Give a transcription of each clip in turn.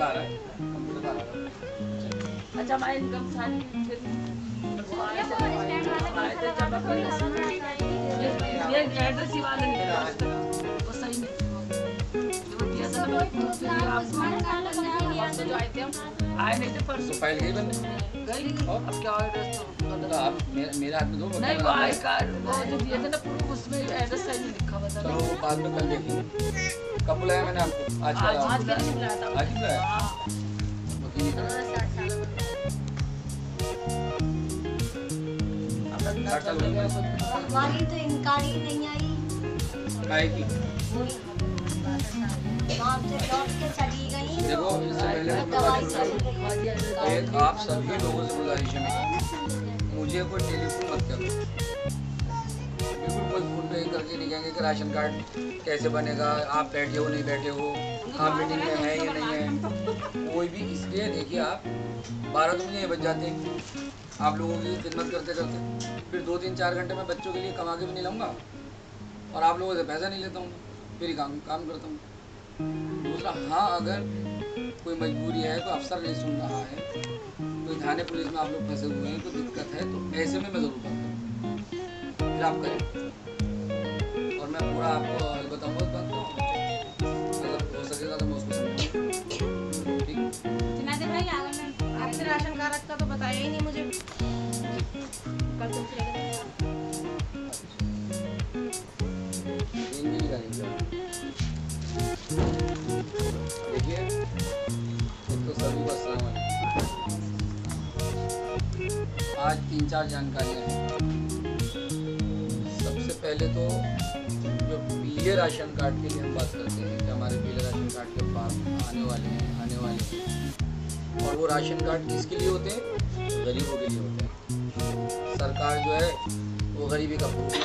आ रहा है कंप्यूटर आ रहा है। अच्छा मैं इनकम सारी ये एड्रेस ही वाला नहीं वो सही नहीं आए नहीं थे परसों फाइल गई बनने गई अब क्या एड्रेस तो आप मेरे हाथ में दो नहीं वो आई कार्ड वो जो दिए थे ना प्रूफ उसमें एड्रेस सही नहीं लिखा हुआ था चलो वो बाद में कल देखेंगे। कब बुलाया मैंने आपको? आज आज ही बुलाया। वकील ही करा। हमारी तो इनकारी नहीं आई, काहे की? वहाँ से लौट के चली गई। देखो इससे पहले तो दवाई मैं चली गई। एक आप सभी लोगों से गुजारिश है मेरी, मुझे कोई टेलीफोन मत करो। बिल्कुल कोई फोन पे करके नहीं कहेंगे कि राशन कार्ड कैसे बनेगा, आप बैठे हो नहीं बैठे हो, आप मीटिंग में है या नहीं है। कोई भी इसलिए देखिए आप 12 तो मुझे बज जाते हैं आप लोगों की खिदमत करते करते, फिर 2-3-4 घंटे मैं बच्चों के लिए कमा के भी नहीं लाऊंगा और आप लोगों से पैसा नहीं लेता हूँ, फिर ही काम करता हूँ। दूसरा, हाँ अगर कोई मजबूरी है, कोई अफसर नहीं सुन रहा है, कोई थाने पुलिस में आप लोग फंसे हुए हैं, कोई दिक्कत है तो ऐसे में मैं ज़रूर बात करूँ, फिर आप करें और मैं पूरा आपको बताऊँगा उस बात को, अगर हो सकेगा तो मैं उसको समझाऊँगा। ठीक जिनादे भाई आपने राशन कार्ड का तो बताया ही नहीं मुझे, कल तुमसे लेकर देखिए एक तो सभी को अस्सलाम वालेकुम। आज 3-4 जानकारियाँ हैं। सबसे पहले तो जो पीले राशन कार्ड के लिए हम बात करते हैं कि हमारे पीले राशन कार्ड के फॉर्म आने वाले हैं और वो राशन कार्ड किसके लिए होते हैं? गरीबों के लिए होते हैं। सरकार जो है वो गरीबी का प्रूफ है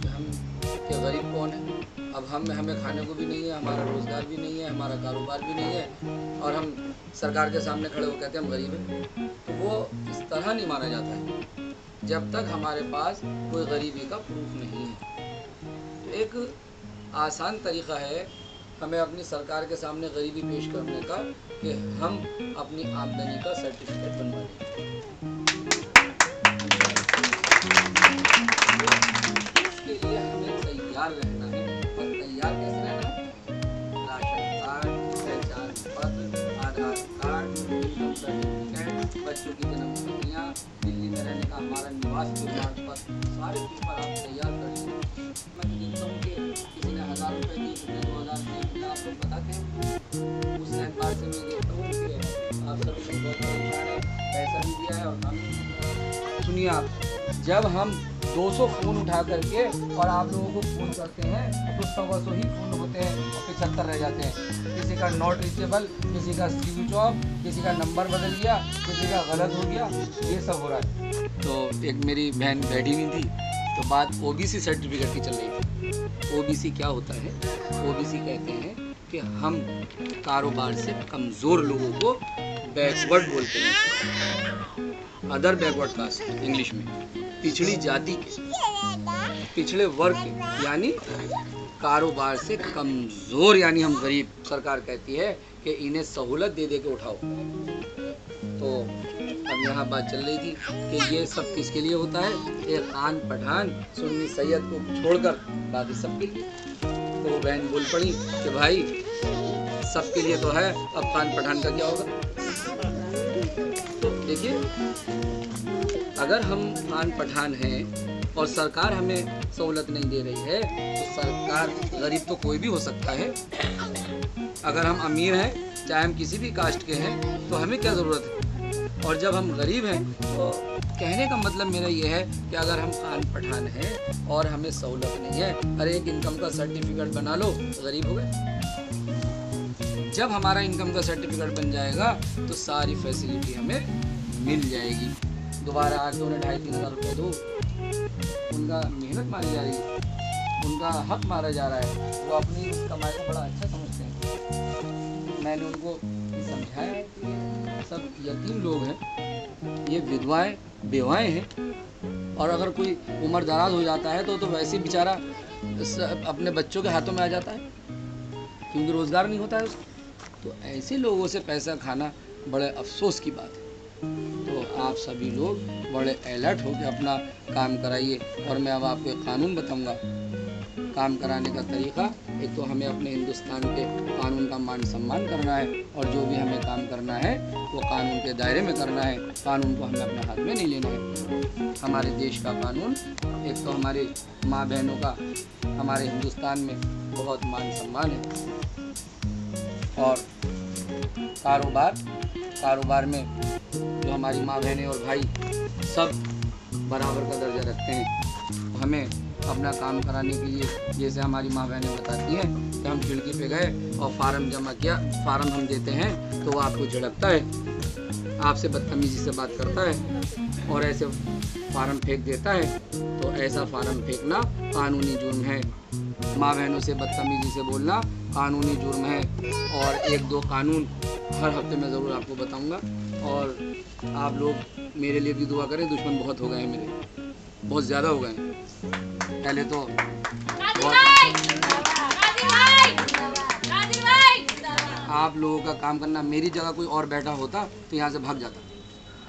कि हम क्या गरीब कौन है। अब हमें खाने को भी नहीं है, हमारा रोज़गार भी नहीं है, हमारा कारोबार भी नहीं है और हम सरकार के सामने खड़े हो कहते हैं हम गरीब हैं। तो वो इस तरह नहीं माना जाता है जब तक हमारे पास कोई गरीबी का प्रूफ नहीं है। तो एक आसान तरीक़ा है हमें अपनी सरकार के सामने गरीबी पेश करने का कि हम अपनी आमदनी का सर्टिफिकेट बनवा लें। इसके लिए हमें तैयार रहना है। और तैयार कैसे रहना है? राशन कार्ड, पहचान पत्र, आधार कार्ड, इनकम सर्टिफिकेट, बच्चों की जन्मतिथियाँ, दिल्ली में रहने का हमारा निवास प्रमाण पत्र, सारे पेपर आप तैयार कर लीजिए। मैं तो देखता हूँ कि किसी ने 1000 रुपये दिए, किसी ने 2000 दिए, कितना आप लोग बताते हैं। उस एतबार से मैं देखता हूँ कि आप सभी लोग बहुत परेशान हैं, पैसा भी दिया है और काम भी दिया है। सुनिए आप, जब हम 200 फ़ोन उठा करके और आप लोगों को फ़ोन करते हैं तो 100 ही फ़ोन होते हैं और 75 रह जाते हैं। किसी का नॉट रीचेबल, किसी का स्विच ऑफ, किसी का नंबर बदल गया, किसी का गलत हो गया, ये सब हो रहा है। तो एक मेरी बहन बैठी हुई थी तो बात ओबीसी सर्टिफिकेट की चल रही थी। ओबीसी क्या होता है? ओबीसी कहते हैं कि हम कारोबार से कमज़ोर लोगों को बैकवर्ड बोलते हैं, अदर बैकवर्ड कास्ट इंग्लिश में, पिछड़ी जाति के, पिछड़े वर्ग के, यानी कारोबार से कमज़ोर, यानी हम गरीब। सरकार कहती है कि इन्हें सहूलत दे दे के उठाओ। तो अब यहाँ बात चल रही थी कि ये सब किसके लिए होता है? एक खान पठान सुन्नी सैयद को छोड़कर बाकी सबके लिए। तो वो बहन बोल पड़ी कि भाई सबके लिए तो है, अब खान पठान का क्या होगा? तो देखिए, अगर हम खान पठान हैं और सरकार हमें सहूलत नहीं दे रही है तो सरकार, गरीब तो कोई भी हो सकता है। अगर हम अमीर हैं, चाहे हम किसी भी कास्ट के हैं, तो हमें क्या ज़रूरत है? और जब हम गरीब हैं तो कहने का मतलब मेरा ये है कि अगर हम खान पठान हैं और हमें सहूलत नहीं है, अरे एक इनकम का सर्टिफिकेट बना लो, गरीब हो गए। जब हमारा इनकम का सर्टिफिकेट बन जाएगा तो सारी फैसिलिटी हमें मिल जाएगी। दोबारा आज 2-2.5-3 हज़ार रुपये दो, उनका मेहनत मारी जा रही है, उनका हक मारा जा रहा है, वो अपनी कमाई को बड़ा अच्छा समझते हैं। मैंने उनको समझाया है कि सब यतीम लोग हैं, ये विधवाएं बेवाएं हैं, और अगर कोई उम्र दराज हो जाता है तो वैसे बेचारा अपने बच्चों के हाथों में आ जाता है क्योंकि रोज़गार नहीं होता है उसको। तो ऐसे लोगों से पैसा खाना बड़े अफसोस की बात है। तो आप सभी लोग बड़े अलर्ट होकर अपना काम कराइए। और मैं अब आपको एक कानून बताऊंगा काम कराने का तरीका। एक तो हमें अपने हिंदुस्तान के कानून का मान सम्मान करना है, और जो भी हमें काम करना है वो कानून के दायरे में करना है। कानून को हमें अपने हाथ में नहीं लेना है। हमारे देश का कानून, एक तो हमारे माँ बहनों का हमारे हिंदुस्तान में बहुत मान सम्मान है। और कारोबार में जो हमारी माँ बहनें और भाई सब बराबर का दर्जा रखते हैं। तो हमें अपना काम कराने के लिए, जैसे हमारी माँ बहनें बताती हैं कि हम खिड़की पे गए और फार्म जमा किया, फार्म हम देते हैं तो वो आपको झड़कता है, आपसे बदतमीजी से बात करता है और ऐसे फार्म फेंक देता है। तो ऐसा फार्म फेंकना कानूनी जुर्म है। माँ बहनों से बदतमीजी से बोलना कानूनी जुर्म है। और एक दो कानून हर हफ्ते में ज़रूर आपको बताऊंगा। और आप लोग मेरे लिए भी दुआ करें। दुश्मन बहुत हो गए हैं मेरे, बहुत ज़्यादा हो गए हैं। पहले तो आप लोगों का काम करना, मेरी जगह कोई और बैठा होता तो यहाँ से भाग जाता।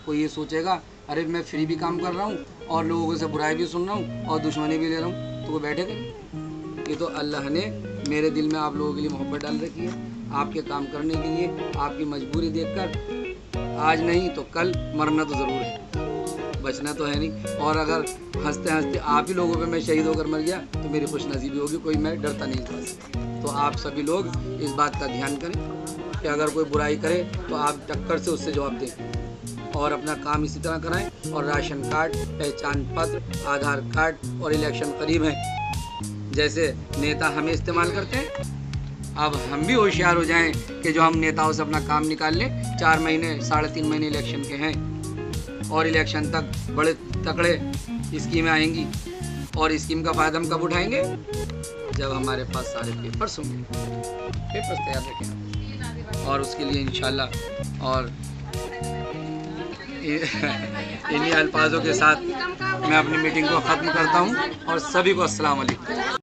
कोई ये सोचेगा अरे मैं फ्री भी काम कर रहा हूँ और लोगों से बुराई भी सुन रहा हूँ और दुश्मनी भी ले रहा हूँ, तो वो बैठेगा नहीं। ये तो अल्लाह ने मेरे दिल में आप लोगों के लिए मोहब्बत डाल रखी है, आपके काम करने के लिए। आपकी मजबूरी देखकर आज नहीं तो कल मरना तो ज़रूर है, बचना तो है नहीं। और अगर हंसते हंसते आप ही लोगों पे मैं शहीद होकर मर गया तो मेरी खुशनसीबी होगी। कोई मैं डरता नहीं बस। तो आप सभी लोग इस बात का ध्यान करें कि अगर कोई बुराई करे तो आप टक्कर से उससे जवाब दें और अपना काम इसी तरह कराएं। और राशन कार्ड, पहचान पत्र, आधार कार्ड, और इलेक्शन करीब है, जैसे नेता हमें इस्तेमाल करते हैं, अब हम भी होशियार हो जाएं कि जो हम नेताओं से अपना काम निकाल लें। 4 महीने 3.5 महीने इलेक्शन के हैं और इलेक्शन तक बड़े तकड़े स्कीमें आएंगी। और स्कीम का फ़ायदा हम कब उठाएंगे? जब हमारे पास सारे पेपर्स होंगे। पेपर्स तैयार रखें और उसके लिए इंशाल्लाह। और इन्हीं अल्फाजों के साथ मैं अपनी मीटिंग को ख़त्म करता हूँ और सभी को अस्सलाम वालेकुम।